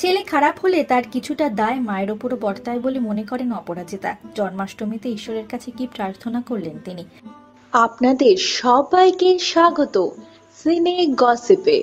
ছেলে খারাপ হলে তার কিছুটা দায় মায়ের ওপরও বর্তায় বলে মনে করেন অপরাজিতা। জন্মাষ্টমীতে ঈশ্বরের কাছে কি প্রার্থনা করলেন তিনি? আপনাদের সবাইকে স্বাগত সিনে গসিপে।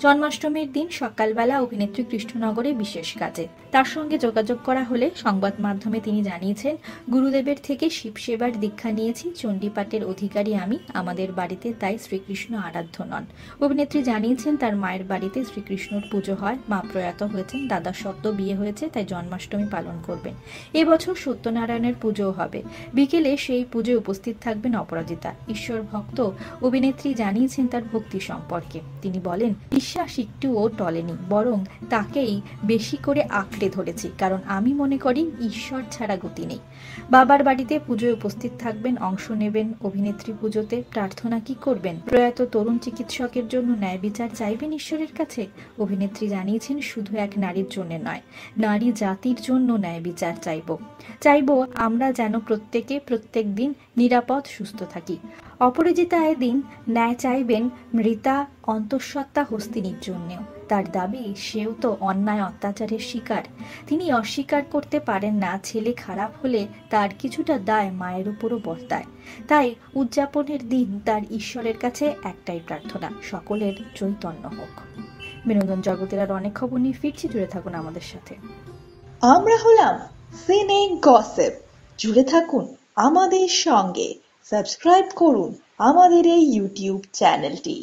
জন্মাষ্টমীর দিন সকালবেলা অভিনেত্রী কৃষ্ণনগরে বিশেষ কাজে। তার সঙ্গে যোগাযোগ করা হলে সংবাদ মাধ্যমে তিনি জানিয়েছেন, গুরুদেবের থেকে শিব সেবার দীক্ষা নিয়েছি, চণ্ডীপাঠের অধিকারী আমি, আমাদের বাড়িতে তাই শ্রীকৃষ্ণ আরাধ্য নন। অভিনেত্রী জানিয়েছেন তার মায়ের বাড়িতে শ্রীকৃষ্ণর পুজো হয়, মা প্রয়াত হয়েছেন, দাদার সদ্য বিয়ে হয়েছে, তাই জন্মাষ্টমী পালন করবেন। এবছর সত্যনারায়ণের পুজোও হবে। বিকেলে সেই পুজোয় উপস্থিত থাকবেন অপরাজিতা। ঈশ্বর ভক্ত অভিনেত্রী জানিয়েছেন তার ভক্তি সম্পর্কে। তিনি বলেন, বিশ্বাস একটুও টলেনি, বরং তাকেই বেশি করে আঁকড়ে ধরেছি, কারণ আমি মনে করি ঈশ্বর ছাড়া গতি নেই। বাবার বাড়িতে পুজোয় উপস্থিত থাকবেন, অংশ নেবেন অভিনেত্রী পুজোতে। প্রার্থনা কি করবেন? প্রয়াত তরুণ চিকিৎসকের জন্য ন্যায় বিচার চাইবেন ঈশ্বরের কাছে। অভিনেত্রী জানিয়েছেন, শুধু এক নারীর জন্য নয়, নারী জাতির জন্য ন্যায় বিচার চাইবো আমরা যেন প্রত্যেকে প্রত্যেক দিন নিরাপদ সুস্থ থাকি। অপরাজিতা এদিন ন্যায় চাইবেন মৃতা অন্তঃসত্ত্বা হস্তিনীর জন্যেও। তার দাবি, সেও তো অন্যায় অত্যাচারের শিকার। তিনি অস্বীকার করতে পারেন না ছেলে খারাপ হলে তার কিছুটা দায় মায়ের উপরও বর্তায়। তাই উদযাপনের দিন তার ঈশ্বরের কাছে একটাই প্রার্থনা, সকলের চৈতন্য হোক। বিনোদন জগতের আর অনেক খবর নিয়ে ফিরছি, জুড়ে থাকুন আমাদের সাথে। আমরা হলাম সিনে গসিপ, জুড়ে থাকুন আমাদের সঙ্গে, সাবস্ক্রাইব করুন আমাদের এই ইউটিউব চ্যানেলটি।